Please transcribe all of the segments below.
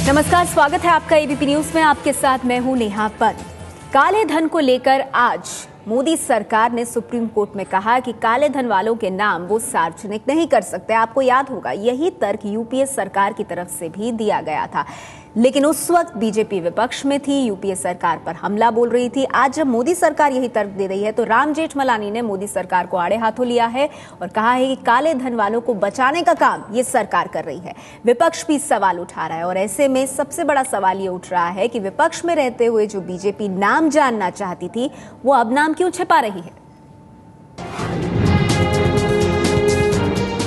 नमस्कार, स्वागत है आपका एबीपी न्यूज में। आपके साथ मैं हूं नेहा पंत। काले धन को लेकर आज मोदी सरकार ने सुप्रीम कोर्ट में कहा कि काले धन वालों के नाम वो सार्वजनिक नहीं कर सकते। आपको याद होगा, यही तर्क यूपीए सरकार की तरफ से भी दिया गया था, लेकिन उस वक्त बीजेपी विपक्ष में थी, यूपीए सरकार पर हमला बोल रही थी। आज जब मोदी सरकार यही तर्क दे रही है तो राम जेठमलानी ने मोदी सरकार को आड़े हाथों लिया है और कहा है कि काले धन वालों को बचाने का काम ये सरकार कर रही है। विपक्ष भी सवाल उठा रहा है और ऐसे में सबसे बड़ा सवाल ये उठ रहा है कि विपक्ष में रहते हुए जो बीजेपी नाम जानना चाहती थी, वो अब नाम क्यों छिपा रही है।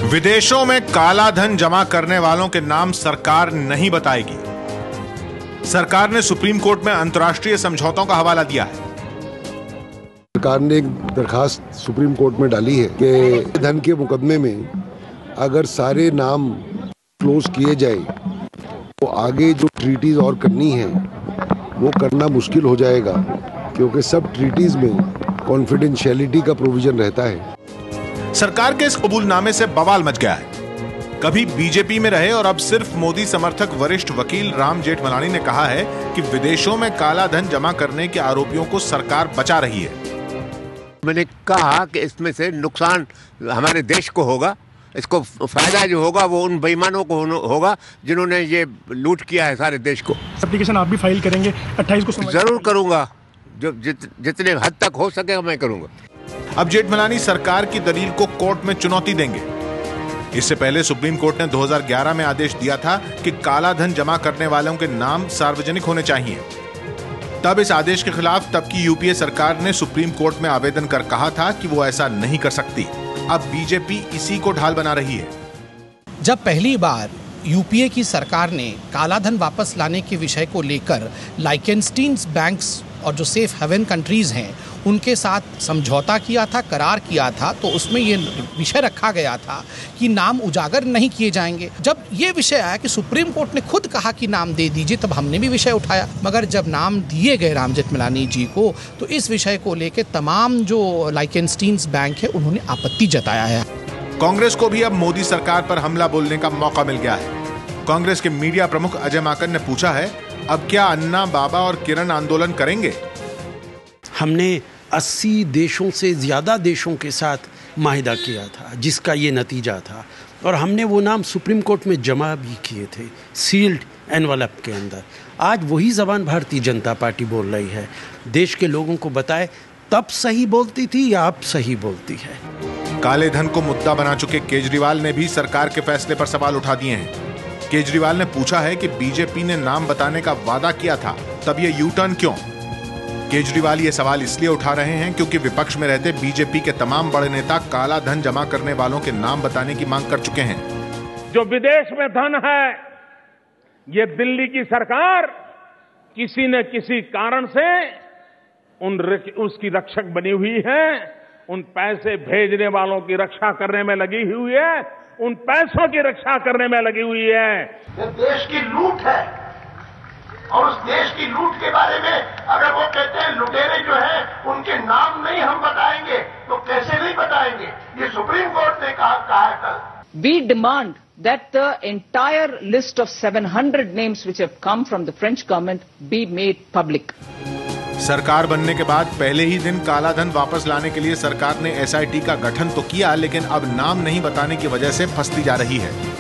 विदेशों में काला धन जमा करने वालों के नाम सरकार नहीं बताएगी। सरकार ने सुप्रीम कोर्ट में अंतर्राष्ट्रीय समझौतों का हवाला दिया है। सरकार ने एक दरखास्त सुप्रीम कोर्ट में डाली है कि धन के मुकदमे में अगर सारे नाम क्लोज किए जाए तो आगे जो ट्रीटीज और करनी है वो करना मुश्किल हो जाएगा, क्योंकि सब ट्रीटीज में कॉन्फिडेंशियलिटी का प्रोविजन रहता है। सरकार के इस कबूलनामे से बवाल मच गया है। कभी बीजेपी में रहे और अब सिर्फ मोदी समर्थक वरिष्ठ वकील राम जेठमलानी ने कहा है कि विदेशों में काला धन जमा करने के आरोपियों को सरकार बचा रही है। मैंने कहा कि इसमें से नुकसान हमारे देश को होगा, इसको फायदा जो होगा वो उन बेईमानों को होगा जिन्होंने ये लूट किया है सारे देश को। एप्लीकेशन आप भी फाइल करेंगे 28 को? जरूर करूंगा, जो जितने हद तक हो सकेगा मैं करूंगा। अब जेठमलानी सरकार की दलील को कोर्ट में चुनौती देंगे। इससे पहले सुप्रीम कोर्ट ने 2011 में आदेश दिया था कि काला धन जमा करने वालों के नाम सार्वजनिक होने चाहिए। तब इस आदेश के खिलाफ तब की यूपीए सरकार ने सुप्रीम कोर्ट में आवेदन कर कहा था कि वो ऐसा नहीं कर सकती। अब बीजेपी इसी को ढाल बना रही है। जब पहली बार यूपीए की सरकार ने काला धन वापस लाने के विषय को लेकर लाइकेनस्टीन बैंक्स और जो सेफ हेवन कंट्रीज हैं उनके साथ समझौता किया था, करार किया था, तो उसमें ये विषय रखा गया था कि नाम उजागर नहीं किए जाएंगे। जब ये विषय आया कि सुप्रीम कोर्ट ने खुद कहा कि नाम दे दीजिए, तब हमने भी विषय उठाया। मगर जब नाम दिए गए राम जेठमलानी जी को, तो इस विषय को लेकर तमाम जो लाइकेनस्टीन बैंक है उन्होंने आपत्ति जताया है। कांग्रेस को भी अब मोदी सरकार पर हमला बोलने का मौका मिल गया है। कांग्रेस के मीडिया प्रमुख अजय माकन ने पूछा है, अब क्या अन्ना, बाबा और किरण आंदोलन करेंगे? हमने 80 देशों से ज़्यादा देशों के साथ माहिदा किया था, जिसका ये नतीजा था, और हमने वो नाम सुप्रीम कोर्ट में जमा भी किए थे सील्ड एनवलप के अंदर। आज वही ज़बान भारतीय जनता पार्टी बोल रही है। देश के लोगों को बताए, तब सही बोलती थी या अब सही बोलती है। काले धन को मुद्दा बना चुके केजरीवाल ने भी सरकार के फैसले पर सवाल उठा दिए हैं। केजरीवाल ने पूछा है कि बीजेपी ने नाम बताने का वादा किया था, तब ये यू टर्न क्यों? केजरीवाल ये सवाल इसलिए उठा रहे हैं क्योंकि विपक्ष में रहते बीजेपी के तमाम बड़े नेता काला धन जमा करने वालों के नाम बताने की मांग कर चुके हैं। जो विदेश में धन है, ये दिल्ली की सरकार किसी न किसी कारण से उसकी रक्षक बनी हुई है, उन पैसे भेजने वालों की रक्षा करने में लगी हुई है, उन पैसों की रक्षा करने में लगी हुई है। ये देश की लूट है और उस देश की लूट के बारे में अगर वो कहते हैं लुटेरे जो हैं उनके नाम नहीं हम बताएंगे, तो कैसे नहीं बताएंगे? ये सुप्रीम कोर्ट ने कहा है कल। We demand that the entire list of 700 names which have come from the French government be made public. सरकार बनने के बाद पहले ही दिन काला धन वापस लाने के लिए सरकार ने एसआईटी का गठन तो किया, लेकिन अब नाम नहीं बताने की वजह से फंसती जा रही है।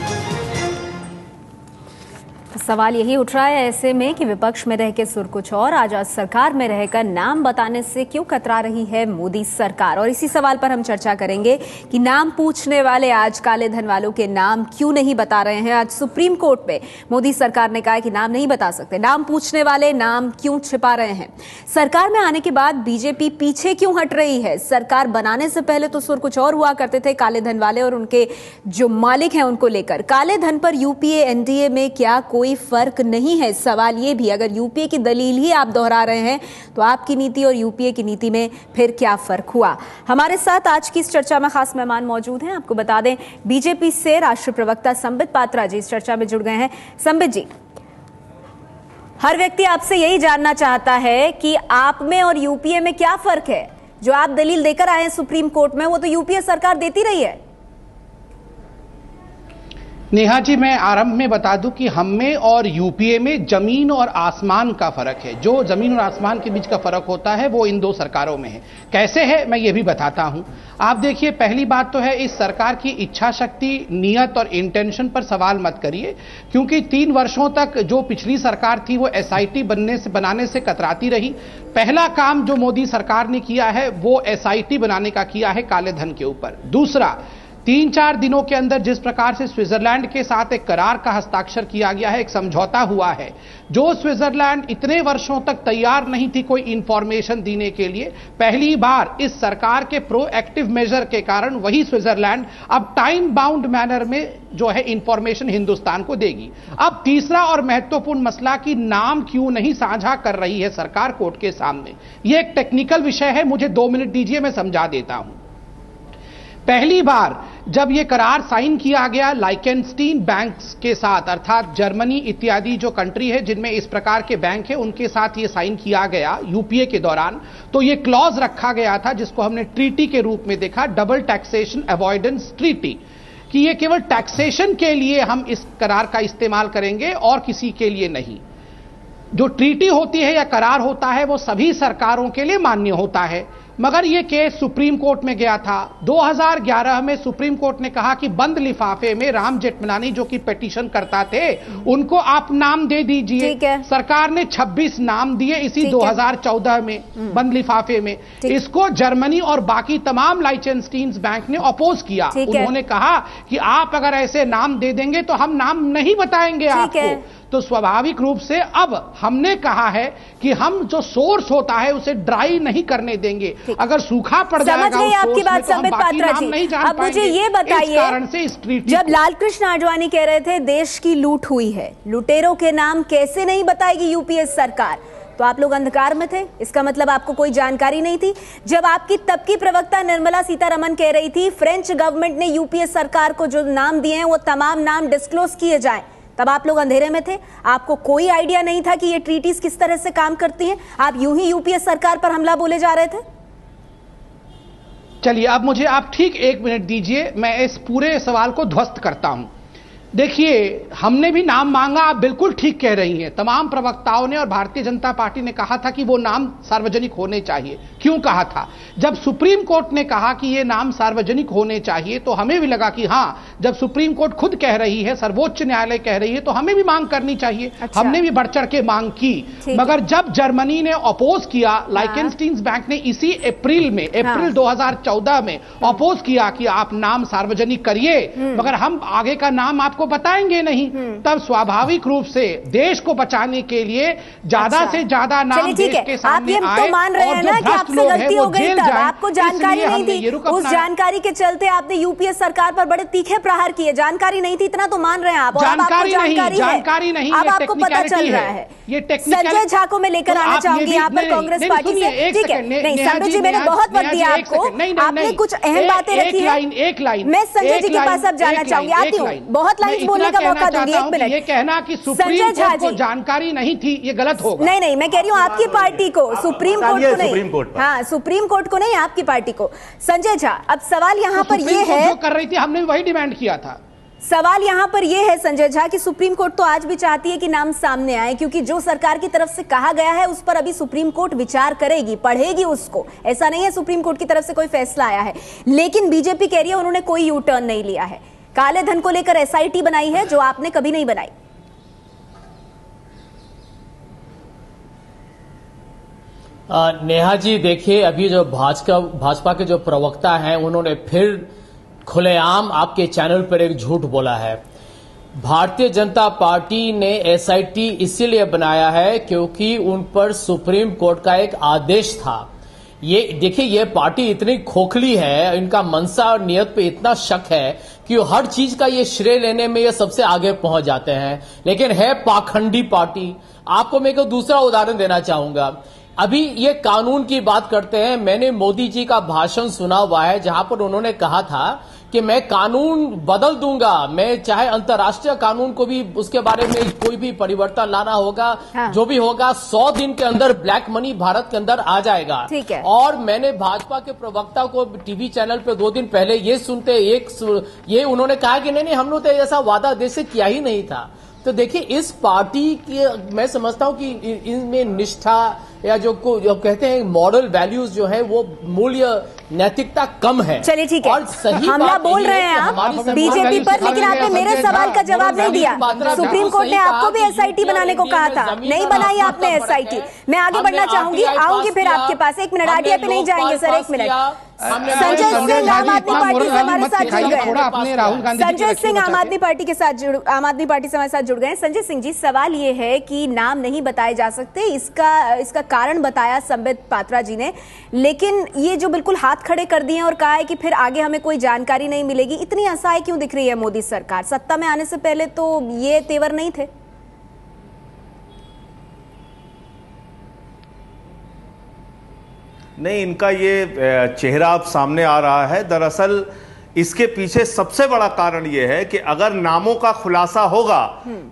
सवाल यही उठ रहा है ऐसे में कि विपक्ष में रह के सुर कुछ और, आज सरकार में रहकर नाम बताने से क्यों कतरा रही है मोदी सरकार। और इसी सवाल पर हम चर्चा करेंगे कि नाम पूछने वाले आज काले धन वालों के नाम क्यों नहीं बता रहे हैं। आज सुप्रीम कोर्ट में मोदी सरकार ने कहा कि नाम नहीं बता सकते। नाम पूछने वाले नाम क्यों छिपा रहे हैं? सरकार में आने के बाद बीजेपी पीछे क्यों हट रही है? सरकार बनाने से पहले तो सुर कुछ और हुआ करते थे काले धन वाले और उनके जो मालिक हैं उनको लेकर। काले धन पर यूपीए एनडीए में क्या कोई फर्क नहीं है? सवाल ये भी, अगर यूपीए की दलील ही आप दोहरा रहे हैं तो आपकी नीति और यूपीए की नीति में फिर क्या फर्क हुआ? हमारे साथ आज की इस चर्चा में खास मेहमान मौजूद हैं। आपको बता दें, बीजेपी से राष्ट्रीय प्रवक्ता संबित पात्रा जी इस चर्चा में जुड़ गए हैं। संबित जी, हर व्यक्ति आपसे यही जानना चाहता है कि आप में और यूपीए में क्या फर्क है? जो आप दलील देकर आए हैं सुप्रीम कोर्ट में, वो तो यूपीए सरकार देती रही है। नेहा जी, मैं आरंभ में बता दूं कि हम में और यूपीए में जमीन और आसमान का फर्क है। जो जमीन और आसमान के बीच का फर्क होता है वो इन दो सरकारों में है। कैसे है मैं ये भी बताता हूं। आप देखिए, पहली बात तो है इस सरकार की इच्छा शक्ति, नियत और इंटेंशन पर सवाल मत करिए, क्योंकि 3 वर्षों तक जो पिछली सरकार थी वो एसआईटी बनाने से कतराती रही। पहला काम जो मोदी सरकार ने किया है वो एसआईटी बनाने का किया है काले धन के ऊपर। दूसरा, 3-4 दिनों के अंदर जिस प्रकार से स्विट्जरलैंड के साथ एक करार का हस्ताक्षर किया गया है, एक समझौता हुआ है, जो स्विट्जरलैंड इतने वर्षों तक तैयार नहीं थी कोई इंफॉर्मेशन देने के लिए, पहली बार इस सरकार के प्रोएक्टिव मेजर के कारण वही स्विट्जरलैंड अब टाइम बाउंड मैनर में जो है इंफॉर्मेशन हिंदुस्तान को देगी। अब तीसरा और महत्वपूर्ण मसला कि नाम क्यों नहीं साझा कर रही है सरकार कोर्ट के सामने, यह एक टेक्निकल विषय है, मुझे 2 मिनट दीजिए, मैं समझा देता हूं। पहली बार जब यह करार साइन किया गया लाइकेनस्टीन बैंक्स के साथ, अर्थात जर्मनी इत्यादि जो कंट्री है जिनमें इस प्रकार के बैंक है, उनके साथ यह साइन किया गया यूपीए के दौरान, तो यह क्लॉज रखा गया था जिसको हमने ट्रीटी के रूप में देखा, डबल टैक्सेशन अवॉइडेंस ट्रीटी, कि यह केवल टैक्सेशन के लिए हम इस करार का इस्तेमाल करेंगे और किसी के लिए नहीं। जो ट्रीटी होती है या करार होता है वो सभी सरकारों के लिए मान्य होता है। मगर यह केस सुप्रीम कोर्ट में गया था। 2011 में सुप्रीम कोर्ट ने कहा कि बंद लिफाफे में राम जेठमलानी जो कि पिटीशन करता थे उनको आप नाम दे दीजिए। सरकार ने 26 नाम दिए इसी 2014 में बंद लिफाफे में। इसको जर्मनी और बाकी तमाम लाइचेंस्टीन बैंक ने अपोज किया। उन्होंने कहा कि आप अगर ऐसे नाम दे देंगे तो हम नाम नहीं बताएंगे आपको। तो स्वाभाविक रूप से अब हमने कहा है कि हम जो सोर्स होता है उसे ड्राई नहीं करने देंगे। अगर सूखा पड़ जाएगा उस आपकी बात तो हम बाकी नाम नहीं जान अब मुझे ये बताइए, कारण से इस ट्रीटी जब लालकृष्ण आडवाणी कह रहे थे देश की लूट हुई है, लुटेरों के नाम कैसे नहीं बताएगी यूपीए सरकार, तो आप लोग अंधकार में थे? इसका मतलब आपको कोई जानकारी नहीं थी? जब आपकी तब की प्रवक्ता निर्मला सीतारमण कह रही थी फ्रेंच गवर्नमेंट ने यूपीए सरकार को जो नाम दिए हैं वो तमाम नाम डिस्क्लोज किए जाएं, तब आप लोग अंधेरे में थे? आपको कोई आइडिया नहीं था कि ये ट्रीटीज किस तरह से काम करती हैं? आप यूं ही यूपीए सरकार पर हमला बोले जा रहे थे? चलिए, अब मुझे आप ठीक 1 मिनट दीजिए, मैं इस पूरे सवाल को ध्वस्त करता हूं। देखिए, हमने भी नाम मांगा, आप बिल्कुल ठीक कह रही हैं। तमाम प्रवक्ताओं ने और भारतीय जनता पार्टी ने कहा था कि वो नाम सार्वजनिक होने चाहिए। क्यों कहा था? जब सुप्रीम कोर्ट ने कहा कि ये नाम सार्वजनिक होने चाहिए तो हमें भी लगा कि हां, जब सुप्रीम कोर्ट खुद कह रही है, सर्वोच्च न्यायालय कह रही है, तो हमें भी मांग करनी चाहिए। हमने भी बढ़ चढ़ के मांग की। मगर जब जर्मनी ने अपोज किया, लाइकेनस्टीन बैंक ने इसी अप्रैल 2014 में अपोज किया कि आप नाम सार्वजनिक करिए, मगर हम आगे का नाम आपको बताएंगे नहीं, तब स्वाभाविक रूप से देश को बचाने के लिए ज्यादा से ज्यादा नाम देश के सामने आए। आप ये तो मान रहे हैं ना कि आपसे गलती हो गई, तब आपको जानकारी नहीं थी। उस जानकारी के चलते आपने यूपीए सरकार पर बड़े तीखे प्रहार किए। जानकारी नहीं थी, इतना तो मान रहे हैं आप। जानकारी नहीं, अब आपको पता चल रहा है। संजय झा को मैं लेकर आना चाहूंगी यहाँ पर कांग्रेस पार्टी से। ठीक है, नहीं संजय जी, मैंने बहुत वक्त दिया आपको, आपने कुछ अहम बातें रखी है। मैं संजय जी के पास अब जाना चाहूंगी, आती हूँ, बहुत लाइन बोलने का मौका दूंगी। 1 मिनट। ये कहना कि सुप्रीम कोर्ट को जानकारी नहीं थी, ये गलत होगा। नहीं, मैं कह रही हूँ आपकी पार्टी को, सुप्रीम कोर्ट को नहीं। हाँ, सुप्रीम कोर्ट को नहीं, आपकी पार्टी को। संजय झा, अब सवाल यहाँ पर ये है, जो कर रही थी हमने वही डिमांड किया था। सवाल यहाँ पर यह है संजय झा कि सुप्रीम कोर्ट तो आज भी चाहती है कि नाम सामने आए, क्योंकि जो सरकार की तरफ से कहा गया है उस पर अभी सुप्रीम कोर्ट विचार करेगी, पढ़ेगी उसको। ऐसा नहीं है सुप्रीम कोर्ट की तरफ से कोई फैसला आया है, लेकिन बीजेपी कह रही है उन्होंने कोई यू टर्न नहीं लिया है। काले धन को लेकर एसआईटी बनाई है जो आपने कभी नहीं बनाई। नेहा जी, देखिए, अभी जो भाजपा के जो प्रवक्ता हैं उन्होंने फिर खुलेआम आपके चैनल पर एक झूठ बोला है। भारतीय जनता पार्टी ने एसआईटी इसीलिए बनाया है क्योंकि उन पर सुप्रीम कोर्ट का एक आदेश था। ये देखिए, ये पार्टी इतनी खोखली है, इनका मनसा और नियत पे इतना शक है कि हर चीज का ये श्रेय लेने में ये सबसे आगे पहुंच जाते हैं, लेकिन है पाखंडी पार्टी। आपको मैं एक दूसरा उदाहरण देना चाहूंगा। अभी ये कानून की बात करते हैं, मैंने मोदी जी का भाषण सुना हुआ है जहां पर उन्होंने कहा था कि मैं कानून बदल दूंगा, मैं चाहे अंतर्राष्ट्रीय कानून को भी उसके बारे में कोई भी परिवर्तन लाना होगा, जो भी होगा 100 दिन के अंदर ब्लैक मनी भारत के अंदर आ जाएगा। ठीक है। और मैंने भाजपा के प्रवक्ता को टीवी चैनल पे 2 दिन पहले ये उन्होंने कहा कि नहीं हमने तो ऐसा वादा देश से किया ही नहीं था। तो देखिए इस पार्टी की मैं समझता हूं कि इनमें निष्ठा या जो कहते हैं मॉरल वैल्यूज जो है वो मूल्य नैतिकता कम है। चलिए ठीक है, और सही हमला बोल रहे हैं आप बीजेपी पर, लेकिन आपने मेरे सवाल का जवाब नहीं दिया। सुप्रीम कोर्ट ने आपको भी एसआईटी बनाने को कहा था, नहीं बनाई आपने एसआईटी। मैं आगे बढ़ना चाहूंगी, आऊंगी फिर आपके पास। 1 मिनट, आरटीआई पे नहीं जाएंगे सर, 1 मिनट। संजय सिंह आम आदमी पार्टी से हमारे साथ जुड़ गए। संजय सिंह आम आदमी पार्टी से हमारे साथ जुड़ गए। संजय सिंह जी, सवाल ये है कि नाम नहीं बताए जा सकते, इसका कारण बताया संबित पात्रा जी ने, लेकिन ये जो बिल्कुल हाथ खड़े कर दिए और कहा है कि फिर आगे हमें कोई जानकारी नहीं मिलेगी, इतनी असहाय क्यों दिख रही है मोदी सरकार? सत्ता में आने से पहले तो ये तेवर नहीं थे। नहीं, इनका ये चेहरा अब सामने आ रहा है। दरअसल इसके पीछे सबसे बड़ा कारण यह है कि अगर नामों का खुलासा होगा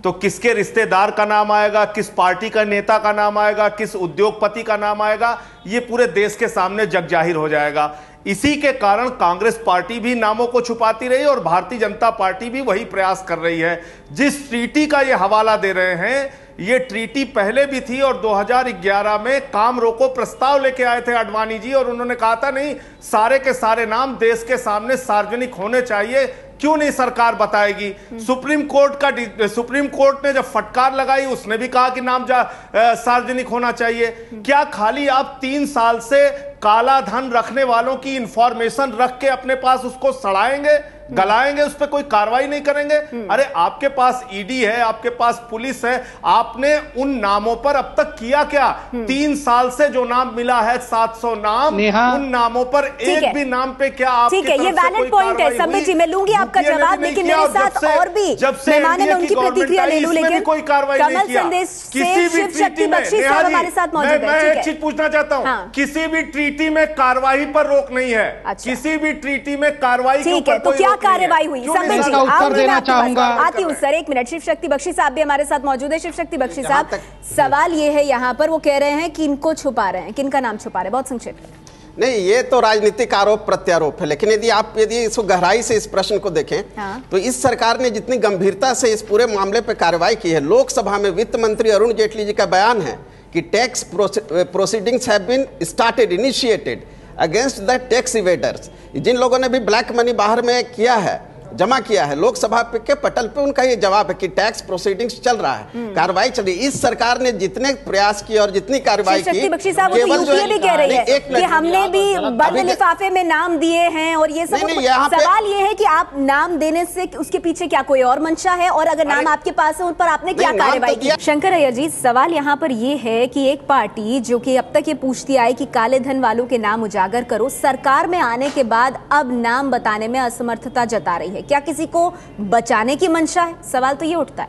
तो किसके रिश्तेदार का नाम आएगा, किस पार्टी का नेता का नाम आएगा, किस उद्योगपति का नाम आएगा, ये पूरे देश के सामने जग जाहिर हो जाएगा। इसी के कारण कांग्रेस पार्टी भी नामों को छुपाती रही और भारतीय जनता पार्टी भी वही प्रयास कर रही है। जिस ट्रीटी का ये हवाला दे रहे हैं, ये ट्रीटी पहले भी थी और 2011 में काम रोको प्रस्ताव लेके आए थे आडवाणी जी, और उन्होंने कहा था नहीं, सारे के सारे नाम देश के सामने सार्वजनिक होने चाहिए, क्यों नहीं सरकार बताएगी। सुप्रीम कोर्ट ने जब फटकार लगाई, उसने भी कहा कि नाम सार्वजनिक होना चाहिए। क्या खाली आप 3 साल से काला धन रखने वालों की इंफॉर्मेशन रख के अपने पास उसको सड़ाएंगे, गलाएंगे, उस पर कोई कार्रवाई नहीं करेंगे? अरे आपके पास ईडी है, आपके पास पुलिस है, आपने उन नामों पर अब तक किया क्या? 3 साल से जो नाम मिला है 700 नाम, उन नामों पर एक भी नाम पे क्या आपकी तरफ से ये वैलिड पॉइंट है संबित जी, मैं लूंगी आपका जवाब, लेकिन मेरे साथ और भी मेहमान है, उनकी प्रतिक्रिया ले लूं। लेकिन कोई कार्रवाई नहीं किया किसी भी ट्रीटी में। हमारे साथ मौजूद है। मैं एक चीज पूछना चाहता हूँ, किसी भी ट्रीटी में कार्रवाई पर रोक नहीं है। किसी भी ट्रीटी में कार्रवाई के ऊपर कोई रोक कार्रवाई हुई? संबित जी, उत्तर देना चाहूंगा। आती हूँ सर, 1 मिनट। शिव शक्ति बख्शी साहब भी हमारे साथ मौजूद है। शिव शक्ति बख्शी साहब, सवाल ये है यहाँ पर, वो कह रहे हैं कि इनको छुपा रहे हैं, किनका नाम छुपा रहे हैं? बहुत संक्षेप में। नहीं, ये तो राजनीतिक आरोप प्रत्यारोप है, लेकिन यदि इसको गहराई से इस प्रश्न को देखें तो इस सरकार ने जितनी गंभीरता से इस पूरे मामले पर कार्रवाई की है, लोकसभा में वित्त मंत्री अरुण जेटली जी का बयान है कि tax proceedings have been started, initiated against the tax evaders. जिन लोगों ने भी ब्लैक मनी बाहर में किया है, जमा किया है, लोकसभा के पटल पे उनका ये जवाब है कि टैक्स प्रोसीडिंग्स चल रहा है, कार्रवाई चल रही है। इस सरकार ने जितने प्रयास किए और जितनी कार्रवाई की, बख्शी साहब, वो तो यूपीए भी कह रही है कि हमने भी बंद लिफाफे में नाम दिए हैं और ये सब। सवाल ये है कि आप नाम देने से उसके पीछे क्या कोई और मंशा है, और अगर नाम आपके पास है उन पर आपने क्या कार्रवाई की? शंकर अय्यर जी, सवाल यहाँ पर ये है कि एक पार्टी जो कि अब तक ये पूछती आई कि काले धन वालों के नाम उजागर करो, सरकार में आने के बाद अब नाम बताने में असमर्थता जता रही है। क्या किसी को बचाने की मंशा है? सवाल तो ये उठता है।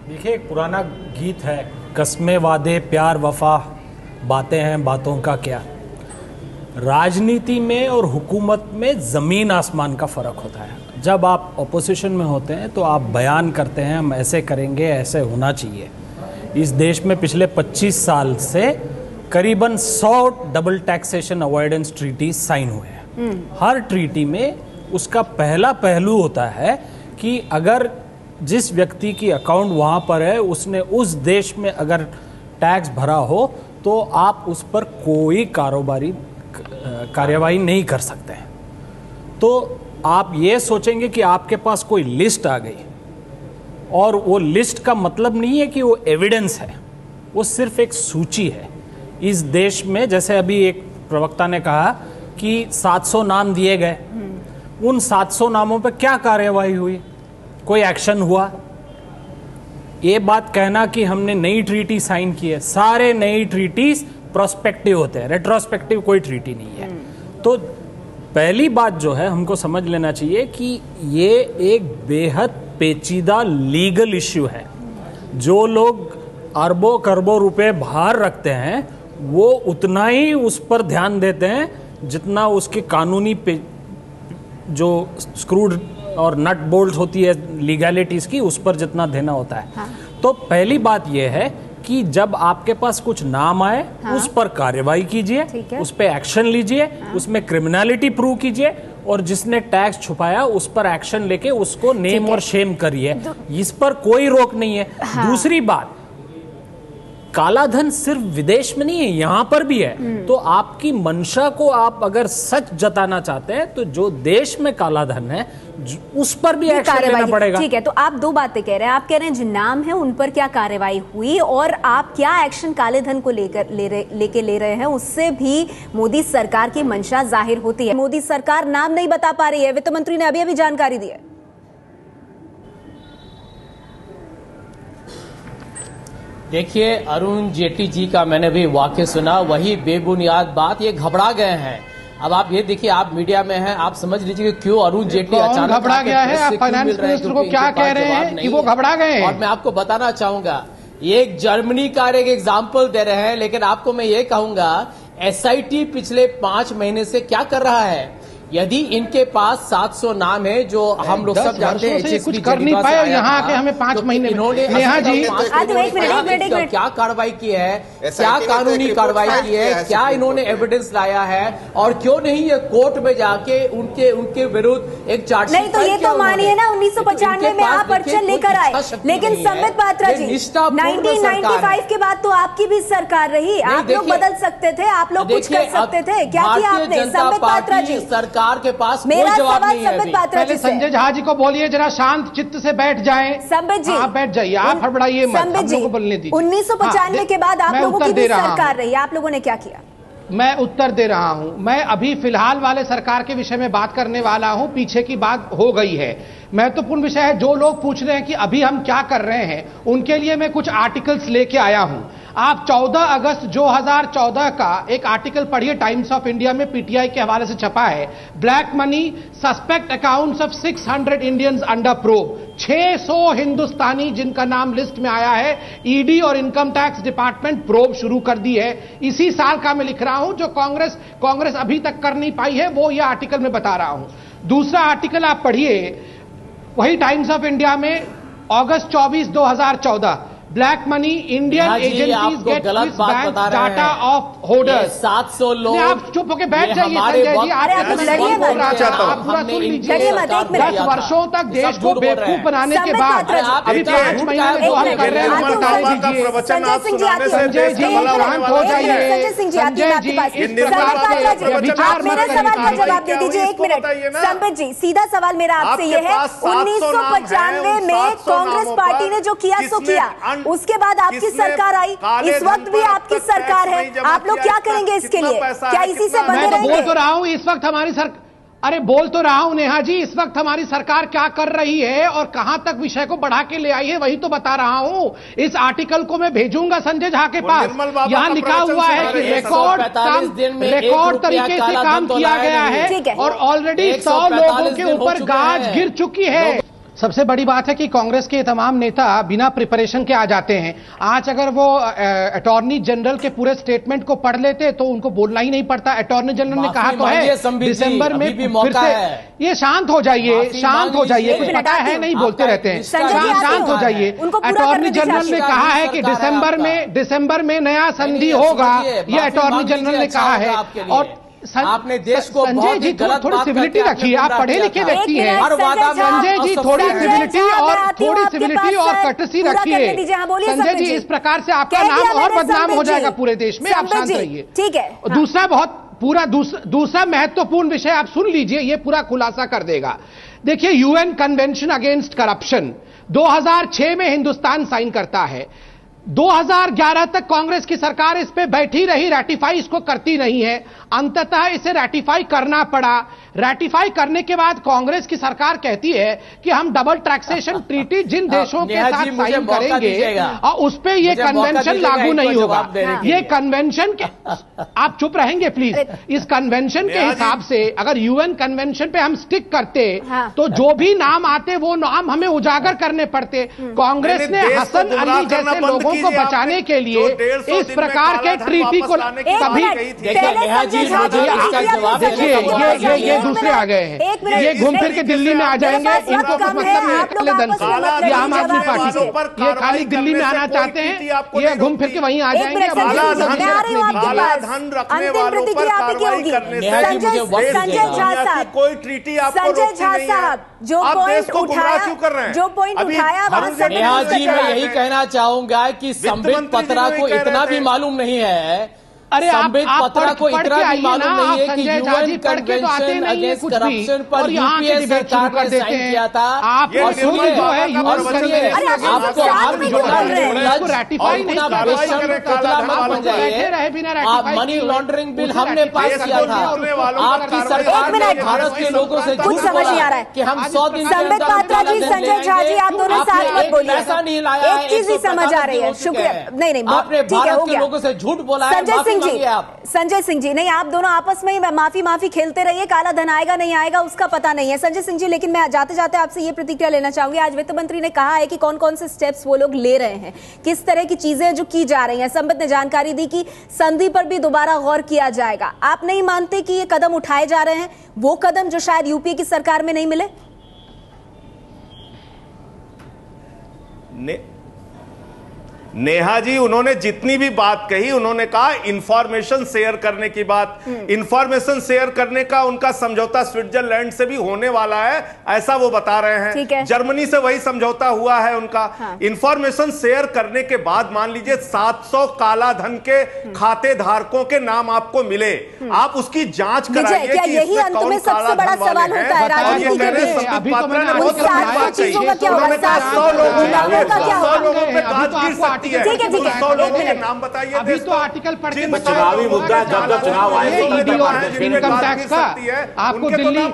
देखिए, एक पुराना गीत है, कस्में वादे प्यार वफा बातें हैं बातों का क्या। राजनीति में और हुकूमत में जमीन आसमान का फर्क होता है। जब आप ऑपोजिशन में होते हैं तो आप बयान करते हैं हम ऐसे करेंगे, ऐसे होना चाहिए। इस देश में पिछले 25 साल से करीबन 100 double taxation avoidance treaty sign हुए हैं। हर ट्रीटी में उसका पहला पहलू होता है कि अगर जिस व्यक्ति की अकाउंट वहाँ पर है उसने उस देश में अगर टैक्स भरा हो तो आप उस पर कोई कार्यवाही नहीं कर सकते हैं। तो आप ये सोचेंगे कि आपके पास कोई लिस्ट आ गई, और वो लिस्ट का मतलब नहीं है कि वो एविडेंस है, वो सिर्फ एक सूची है। इस देश में जैसे अभी एक प्रवक्ता ने कहा कि 700 नाम दिए गए, उन 700 नामों पर क्या कार्यवाही हुई? कोई एक्शन हुआ? ये बात कहना कि हमने नई ट्रीटी साइन की है, सारे नई ट्रीटीज प्रोस्पेक्टिव होते हैं, रेट्रोस्पेक्टिव कोई ट्रीटी नहीं है। तो पहली बात जो है हमको समझ लेना चाहिए कि ये एक बेहद पेचीदा लीगल इश्यू है। जो लोग अरबों खरबों रुपए बाहर रखते हैं वो उतना ही उस पर ध्यान देते हैं जितना उसकी कानूनी जो स्क्रूड और नट बोल्ट होती है लीगैलिटीज की, उस पर जितना देना होता है। हाँ। तो पहली बात यह है कि जब आपके पास कुछ नाम आए, हाँ, उस पर कार्रवाई कीजिए, उस पर एक्शन लीजिए, हाँ, उसमें क्रिमिनलिटी प्रूव कीजिए, और जिसने टैक्स छुपाया उस पर एक्शन लेके उसको नेम और शेम करिए। इस पर कोई रोक नहीं है। हाँ। दूसरी बात, काला धन सिर्फ विदेश में नहीं है, यहां पर भी है। तो आपकी मंशा को आप अगर सच जताना चाहते हैं तो जो देश में काला धन है उस पर भी एक्शन लेना पड़ेगा। ठीक है, तो आप दो बातें कह रहे हैं। आप कह रहे हैं जिन नाम है उन पर क्या कार्रवाई हुई, और आप क्या एक्शन काले धन को लेके ले रहे हैं, उससे भी मोदी सरकार की मंशा जाहिर होती है। मोदी सरकार नाम नहीं बता पा रही है, वित्त मंत्री ने अभी जानकारी दी है। देखिए, अरुण जेटली जी का मैंने भी वाक्य सुना, वही बेबुनियाद बात, ये घबरा गए हैं। अब आप ये देखिए, आप मीडिया में हैं, आप समझ लीजिए कि क्यों अरुण जेटली अचानक घबरा गया है। आप फाइनेंस मिनिस्टर को क्या कह रहे हैं कि वो घबरा गए हैं? और मैं आपको बताना चाहूंगा, एक जर्मनी का एक एग्जाम्पल दे रहे हैं, लेकिन आपको मैं ये कहूंगा एसआईटी पिछले 5 महीने से क्या कर रहा है। यदि इनके पास 700 नाम है जो हम लोग सब जानते हैं, कुछ कर नहीं पाए, यहाँ आके हमें 5 महीने इन्होंने क्या कार्रवाई की है, क्या कानूनी कार्रवाई की है, क्या इन्होंने एविडेंस लाया है, और क्यों नहीं ये कोर्ट में जाके उनके विरुद्ध एक चार्जशीट। नहीं तो ये तो मानिए ना 1995 में आप पर्चा लेकर आए, लेकिन संबित पात्रा जी 1995 के बाद तो आपकी भी सरकार रही, आप लोग बदल सकते थे, आप लोग कुछ कर सकते थे, क्या किया आपने? संबित पात्रा जी, सरकार के पास कोई जवाब नहीं है। पहले संजय झा जी को बोलिए जरा शांत चित्त से बैठ जाएं। संबित जी आप बैठ जाइए, आप हड़बड़ाइए मत, हम लोगों को बोलने दीजिए। 1995 के बाद आप लोगों की भी सरकार रही, आप लोगों ने क्या किया? मैं उत्तर दे रहा हूं। मैं अभी फिलहाल वाले सरकार के विषय में बात करने वाला हूं, पीछे की बात हो गई है। महत्वपूर्ण विषय है, जो लोग पूछ रहे हैं कि अभी हम क्या कर रहे हैं, उनके लिए मैं कुछ आर्टिकल्स लेके आया हूं। आप 14 अगस्त 2014 का एक आर्टिकल पढ़िए, टाइम्स ऑफ इंडिया में पीटीआई के हवाले से छपा है। Black money suspect accounts of 600 Indians under probe. 600 हिंदुस्तानी जिनका नाम लिस्ट में आया है, ईडी और इनकम टैक्स डिपार्टमेंट प्रोब शुरू कर दी है। इसी साल का मैं लिख रहा हूं, जो कांग्रेस अभी तक कर नहीं पाई है, वो यह आर्टिकल मैं बता रहा हूं। दूसरा आर्टिकल आप पढ़िए, वही टाइम्स ऑफ इंडिया में अगस्त 24, 2014, black money Indian agencies gate data of holders. 700 लोग, आप चुप होकर बैठ जाइए संजय जी, आप पूरा सुन लीजिए। 10 वर्षों तक देश को बेवकूफ बनाने के बाद अभी 5 महीने में जो हम कर रहे हैं बताने दीजिए। संजय जी शांत हो जाइए। संजय जी इस प्रकार से विचार मेरे सवाल का जवाब दे दीजिए। 1 मिनट संबित जी, सीधा सवाल मेरा आपसे ये है, 1995 में कांग्रेस पार्टी ने जो किया सो किया, उसके बाद आपकी सरकार आई, इस वक्त भी आपकी सरकार है, आप लोग क्या करेंगे इसके लिए? क्या इसी से बंधे रहेंगे? बोल तो रहा हूं इस वक्त हमारी सरकार, अरे बोल तो रहा हूं नेहा जी, इस वक्त हमारी सरकार क्या कर रही है और कहां तक विषय को बढ़ा के ले आई है, वही तो बता रहा हूं। इस आर्टिकल को मैं भेजूंगा संजय झा के पास, यहां लिखा हुआ है कि रिकॉर्ड तरीके से काम किया गया है और ऑलरेडी 100 लोगों के ऊपर गाज गिर चुकी है। सबसे बड़ी बात है कि कांग्रेस के तमाम नेता बिना प्रिपरेशन के आ जाते हैं। आज अगर वो अटॉर्नी जनरल के पूरे स्टेटमेंट को पढ़ लेते तो उनको बोलना ही नहीं पड़ता। अटॉर्नी जनरल ने कहा तो है दिसंबर में फिर से, ये शांत हो जाइए, शांत हो जाइए, कुछ पता है नहीं बोलते रहते हैं, शांत हो जाइए। अटॉर्नी जनरल ने कहा है कि दिसंबर में नया संधि होगा, ये अटॉर्नी जनरल ने कहा है। और आपने देश को संजय जी थोड़ी सिविलिटी रखिए, आप पढ़े लिखे व्यक्ति हैं। संजय जी थोड़ी सिविलिटी और कटसी रखिए। संजय जी इस प्रकार से आपका नाम और बदनाम हो जाएगा पूरे देश में, आप शांत रहिए। ठीक है। दूसरा महत्वपूर्ण विषय आप सुन लीजिए, ये पूरा खुलासा कर देगा। देखिए, यूएन कन्वेंशन अगेंस्ट करप्शन 2006 में हिंदुस्तान साइन करता है। 2011 तक कांग्रेस की सरकार इस पे बैठी रही, रैटिफाई इसको करती नहीं है। अंततः इसे रैटिफाई करना पड़ा। रैटिफाई करने के बाद कांग्रेस की सरकार कहती है कि हम डबल टैक्सेशन ट्रीटी जिन देशों के साथ साइन करेंगे और उस पे ये कन्वेंशन लागू नहीं होगा। ये कन्वेंशन के, आप चुप रहेंगे प्लीज। इस कन्वेंशन के हिसाब से अगर यूएन कन्वेंशन पे हम स्टिक करते तो जो भी नाम आते वो नाम हमें उजागर करने पड़ते। कांग्रेस ने हसन अली जैसे लोगों लोगों को बचाने के लिए इस प्रकार के ट्रीटी को कभी देखिए ये दूसरे आ गए हैं, ये घूम फिर के दिल्ली में आ जाएंगे, इनको कुछ मतलब नहीं है काले धन से। ये आम आदमी पार्टी के ये खाली दिल्ली में आना चाहते हैं, ये घूम फिर के वहीं आ जाएंगे। धन रखने वालों पर कार्रवाई करने से कोई ट्रीटी आपको रोकती नहीं है। जो पॉइंट उठाया नेहा जी, मैं यही कहना चाहूंगा कि संबित पत्रा को इतना भी मालूम नहीं है, अरे संबित पत्रा को इतना भी मालूम नहीं है कि यूएन कन्वेंशन अगेंस्ट करप्शन पर यूपीए सरकार ने साइन किया था। और सुनिए, आपको रैटिफाई नहीं आप मनी लॉन्ड्रिंग बिल हमने पास किया था, आपकी सरकार ने भारत के लोगों से कुछ समझ नहीं आ रहा है कि हम 100 दिन संबित पात्रा जी, संजय झा जी, आप दोनों साथ मत बोलिए, ऐसा नहीं लाया, एक चीज ही समझ आ रही है। शुक्रिया, नहीं आपने भारत के लोगों से झूठ बोला है। संजय सिंह जी, नहीं, आप दोनों आपस में ही माफी खेलते रहिए, काला धन आएगा नहीं आएगा उसका पता नहीं है। संजय सिंह जी, लेकिन मैं जाते जाते आपसे ये प्रतिक्रिया लेना चाहूंगी, आज वित्त मंत्री ने कहा है कि कौन कौन से स्टेप्स वो लोग ले रहे हैं, किस तरह की चीजें जो की जा रही हैं। संबित ने जानकारी दी कि संधि पर भी दोबारा गौर किया जाएगा। आप नहीं मानते कि ये कदम उठाए जा रहे हैं, वो कदम जो शायद यूपीए की सरकार में नहीं मिले? नेहा जी, उन्होंने जितनी भी बात कही, उन्होंने कहा इंफॉर्मेशन शेयर करने की बात। इंफॉर्मेशन शेयर करने का उनका समझौता स्विट्जरलैंड से भी होने वाला है, ऐसा वो बता रहे हैं। जर्मनी से वही समझौता हुआ है उनका। इंफॉर्मेशन शेयर करने के बाद मान लीजिए 700 काला धन के खाते धारकों के नाम आपको मिले, आप उसकी जांच कराइए कि यही अंत में सबसे बड़ा सवाल होता है राजनीति के बीच। उन्होंने कहा 100 लोगों पे गाज गिर सकती है। ठीक है, 100 लोगों के नाम बताइए। अभी तो आर्टिकल पढ़ के चुनावी मुद्दा, जब चुनाव आएगा इनकम टैक्स का आपको दिल्ली